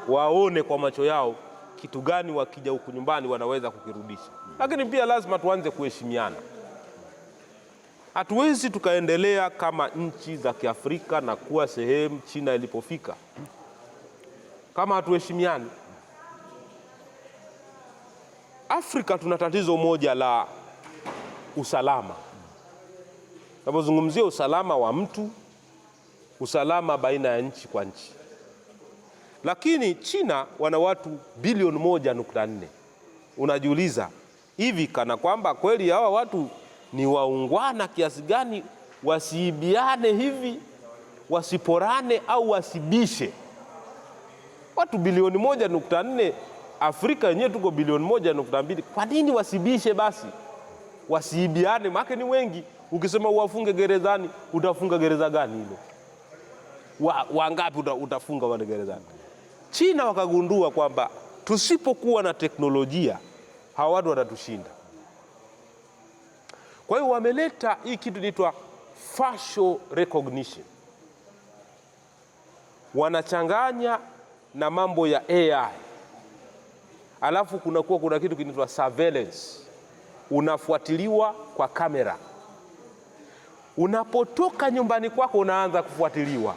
waone kwa macho yao kitu gani wakija huku nyumbani wanaweza kukirudisha. Lakini pia lazima tuanze kuheshimiana. Hatuwezi tukaendelea kama nchi za Kiafrika na kuwa sehemu China ilipofika kama hatuheshimiani. Afrika tuna tatizo moja la usalama. Tunapozungumzia usalama wa mtu, usalama baina ya nchi kwa nchi. Lakini China wana watu bilioni 1.4. Unajiuliza, hivi kana kwamba kweli hawa watu ni waungwana kiasi gani wasiibiane hivi, wasiporane au wasibishe? Watu bilioni 1.4, Afrika yenyewe tuko bilioni 1.2. Kwa nini wasibishe basi? Wasiibiane, maana ni wengi. Ukisema uwafunge gerezani, utafunga gereza gani hilo? Wangapi utafunga wale gerezani? China wakagundua kwamba tusipokuwa na teknolojia hawa watu watatushinda. Kwa hiyo wameleta hii kitu inaitwa facial recognition. Wanachanganya na mambo ya AI. Alafu kuna kitu kinaitwa surveillance. Unafuatiliwa kwa kamera. Unapotoka nyumbani kwako unaanza kufuatiliwa.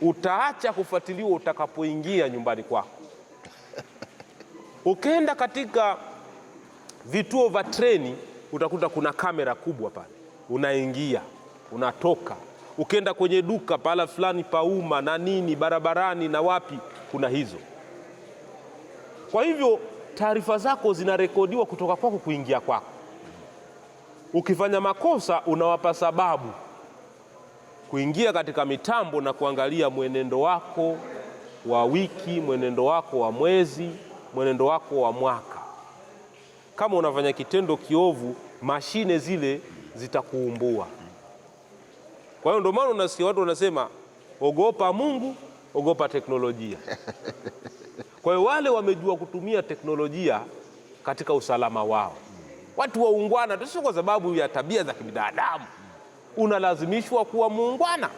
Utaacha kufuatiliwa utakapoingia nyumbani kwako. Ukienda katika vituo vya treni utakuta kuna kamera kubwa pale. Unaingia, unatoka. Ukienda kwenye duka pala fulani pauma na nini, barabarani na wapi, kuna hizo. Kwa hivyo taarifa zako zinarekodiwa kutoka kwako kuingia kwako. Ukifanya makosa unawapa sababu kuingia katika mitambo na kuangalia mwenendo wako wa wiki, mwenendo wako wa mwezi, mwenendo wako wa mwaka. Kama unafanya kitendo kiovu, mashine zile zitakuumbua. Kwa hiyo ndio maana unasikia watu wanasema ogopa Mungu, ogopa teknolojia. Kwa hiyo wale wamejua kutumia teknolojia katika usalama wao. Watu waungwana tu, sio kwa sababu ya tabia za kibinadamu. Unalazimishwa kuwa muungwana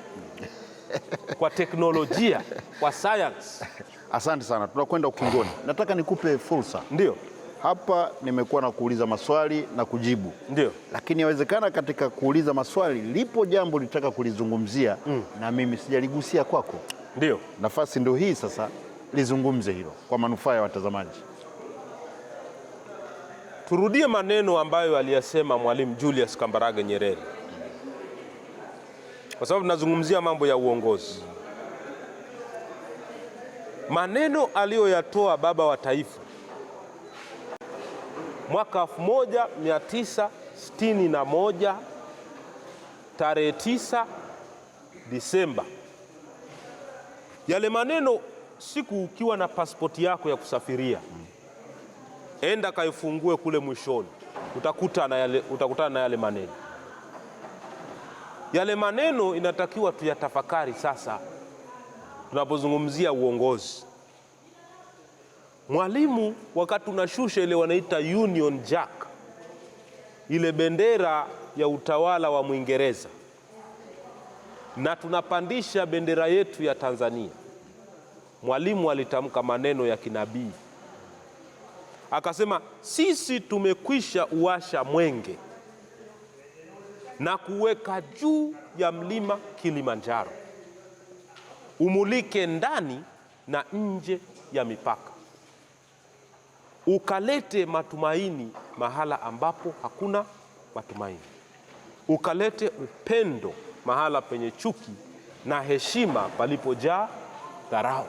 kwa teknolojia, kwa science. Asante sana, tunakwenda ukingoni. Nataka nikupe fursa. Ndio. Hapa nimekuwa na kuuliza maswali na kujibu. Ndio. Lakini inawezekana katika kuuliza maswali lipo jambo litaka kulizungumzia na mimi sijaligusia kwako. Ndio. Nafasi ndio hii sasa, lizungumze hilo kwa manufaa ya watazamaji. Turudie maneno ambayo aliyasema Mwalimu Julius Kambarage Nyerere, kwa sababu tunazungumzia mambo ya uongozi. Maneno aliyoyatoa baba wa taifa mwaka 1961 tarehe 9 Disemba. Yale maneno, siku ukiwa na pasipoti yako ya kusafiria, enda kaifungue kule mwishoni, utakutana na yale maneno. Yale maneno inatakiwa tuyatafakari sasa tunapozungumzia uongozi. Mwalimu wakati tunashusha ile wanaita Union Jack, ile bendera ya utawala wa Mwingereza, na tunapandisha bendera yetu ya Tanzania, Mwalimu alitamka maneno ya kinabii. Akasema sisi tumekwisha uwasha mwenge na kuweka juu ya mlima Kilimanjaro, umulike ndani na nje ya mipaka, ukalete matumaini mahala ambapo hakuna matumaini, ukalete upendo mahala penye chuki, na heshima palipojaa dharau.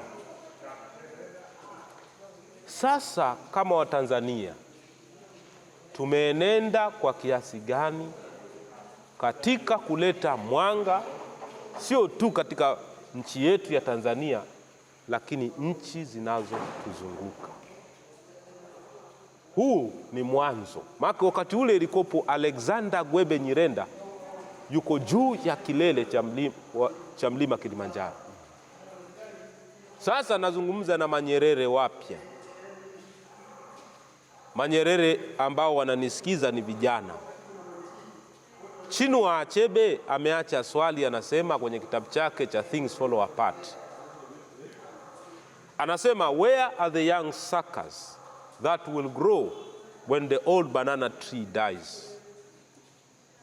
Sasa kama Watanzania tumeenenda kwa kiasi gani katika kuleta mwanga, sio tu katika nchi yetu ya Tanzania, lakini nchi zinazotuzunguka. Huu ni mwanzo. Maana wakati ule ilikopo Alexander Gwebe Nyirenda yuko juu ya kilele cha mlima Kilimanjaro. Sasa nazungumza na Manyerere wapya. Manyerere ambao wananisikiza ni vijana. Chinua Achebe ameacha swali, anasema kwenye kitabu chake cha Things Fall Apart. Anasema, where are the young suckers that will grow when the old banana tree dies?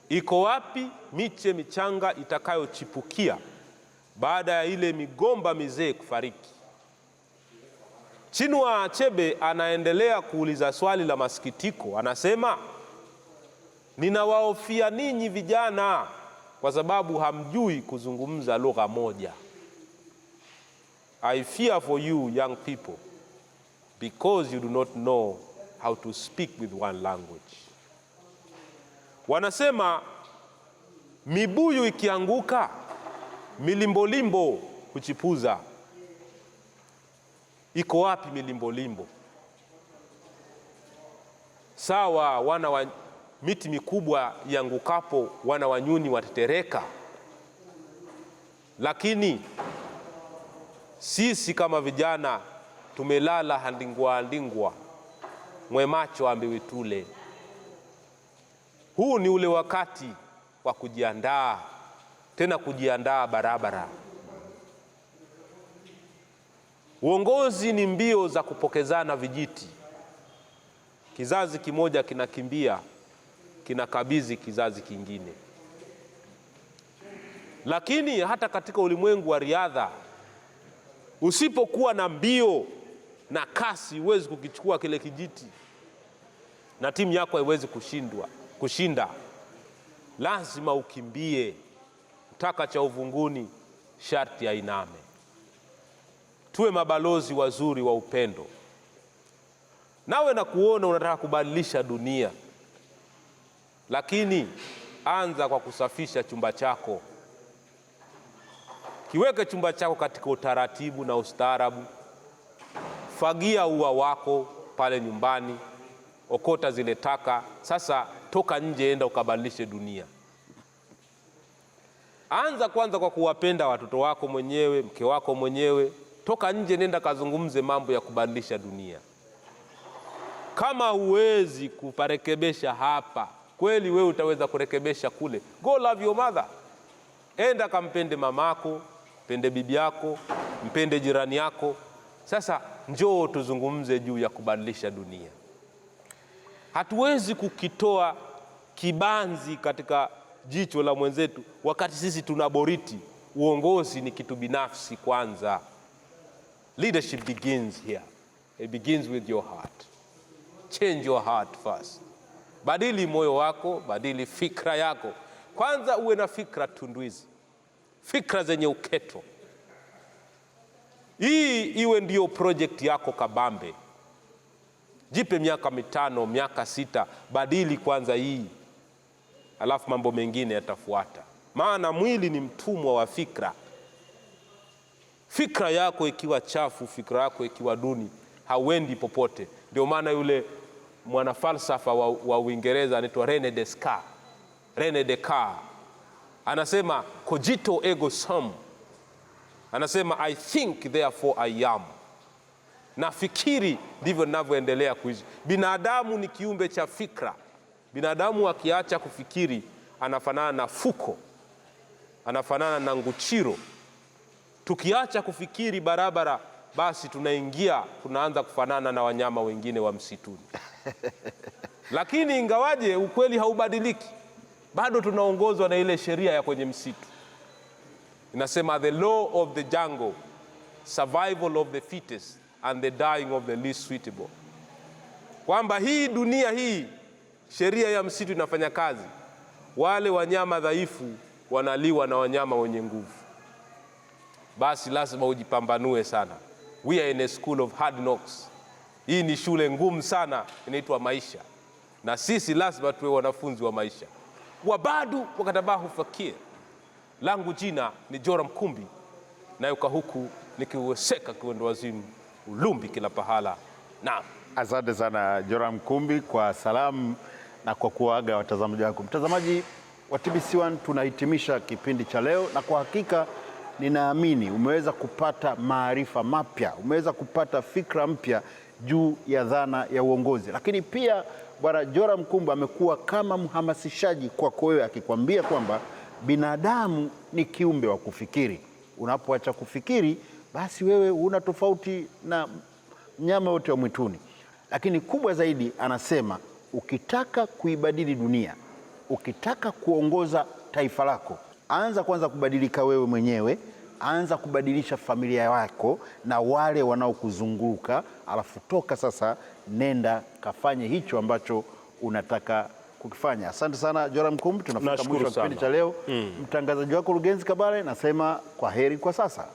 Iko wapi miche michanga itakayochipukia baada ya ile migomba mizee kufariki? Chinua Achebe anaendelea kuuliza swali la masikitiko, anasema, ninawahofia ninyi vijana kwa sababu hamjui kuzungumza lugha moja. I fear for you young people because you do not know how to speak with one language. Wanasema mibuyu ikianguka milimbolimbo huchipuza. Iko wapi milimbolimbo? Sawa, wana wa miti mikubwa yangukapo wana wanyuni watetereka, lakini sisi kama vijana tumelala handingwa mwemacho ambiwitule. Huu ni ule wakati wa kujiandaa, tena kujiandaa barabara. Uongozi ni mbio za kupokezana vijiti. Kizazi kimoja kinakimbia, kinakabidhi kizazi kingine. Lakini hata katika ulimwengu wa riadha, usipokuwa na mbio na kasi huwezi kukichukua kile kijiti, na timu yako haiwezi kushinda. Lazima ukimbie. Mtaka cha uvunguni sharti ainame. Tuwe mabalozi wazuri wa upendo. Nawe na kuona unataka kubadilisha dunia, lakini anza kwa kusafisha chumba chako. Kiweke chumba chako katika utaratibu na ustaarabu. Fagia ua wako pale nyumbani, okota zile taka. Sasa toka nje, enda ukabadilishe dunia. Anza kwanza kwa kuwapenda watoto wako mwenyewe, mke wako mwenyewe. Toka nje, nenda kazungumze mambo ya kubadilisha dunia. Kama huwezi kuparekebesha hapa, kweli wewe utaweza kurekebesha kule. Go love your mother. Enda kampende mamako, mpende bibi yako, mpende jirani yako. Sasa njoo tuzungumze juu ya kubadilisha dunia. Hatuwezi kukitoa kibanzi katika jicho la mwenzetu wakati sisi tuna boriti. Uongozi ni kitu binafsi kwanza. Leadership begins here. It begins with your heart. Change your heart first. Badili moyo wako, badili fikra yako. Kwanza uwe na fikra tunduizi, fikra zenye uketo. Hii iwe ndio project yako kabambe. Jipe miaka 5, miaka 6, badili kwanza hii, alafu mambo mengine yatafuata. Maana mwili ni mtumwa wa fikra. Fikra yako ikiwa chafu, fikra yako ikiwa duni, hauendi popote. Ndio maana yule mwanafalsafa wa Uingereza anaitwa Rene Descartes anasema cogito ergo sum. Anasema I think therefore I am. Nafikiri ndivyo ninavyoendelea kuishi. Binadamu ni kiumbe cha fikra. Binadamu akiacha kufikiri anafanana na Foucault, anafanana na Nguchiro. Tukiacha kufikiri barabara, basi tunaanza kufanana na wanyama wengine wa msituni. Lakini ingawaje ukweli haubadiliki, bado tunaongozwa na ile sheria ya kwenye msitu. Inasema the law of the jungle, survival of the fittest and the dying of the least suitable. Kwamba hii dunia hii, sheria ya msitu inafanya kazi. Wale wanyama dhaifu wanaliwa na wanyama wenye nguvu. basi lazima ujipambanue sana. We are in a school of hard knocks. Hii ni shule ngumu sana, inaitwa maisha, na sisi lazima tuwe wanafunzi wa maisha. Wabadu wakatabahu fakir. Langu jina ni Joram Kumbi, na yuka huku nikiweseka kiwendo wazimu ulumbi kila pahala. Naam. Asante sana Joram Kumbi kwa salamu na kwa kuaga watazamaji wako. Mtazamaji wa TBC1, tunahitimisha kipindi cha leo, na kwa hakika ninaamini umeweza kupata maarifa mapya, umeweza kupata fikra mpya juu ya dhana ya uongozi. Lakini pia Bwana Joram Kumbi amekuwa kama mhamasishaji kwako wewe, akikwambia kwamba binadamu ni kiumbe wa kufikiri. Unapoacha kufikiri, basi wewe una tofauti na mnyama wote wa mwituni. Lakini kubwa zaidi, anasema ukitaka kuibadili dunia, ukitaka kuongoza taifa lako, anza kwanza kubadilika wewe mwenyewe, anza kubadilisha familia yako na wale wanaokuzunguka, alafu toka sasa, nenda kafanye hicho ambacho unataka kukifanya. Asante sana Joram Kumbi, tunafika mwisho wa kipindi cha leo. Mtangazaji wako Lugenzi Kabale nasema kwa heri kwa sasa.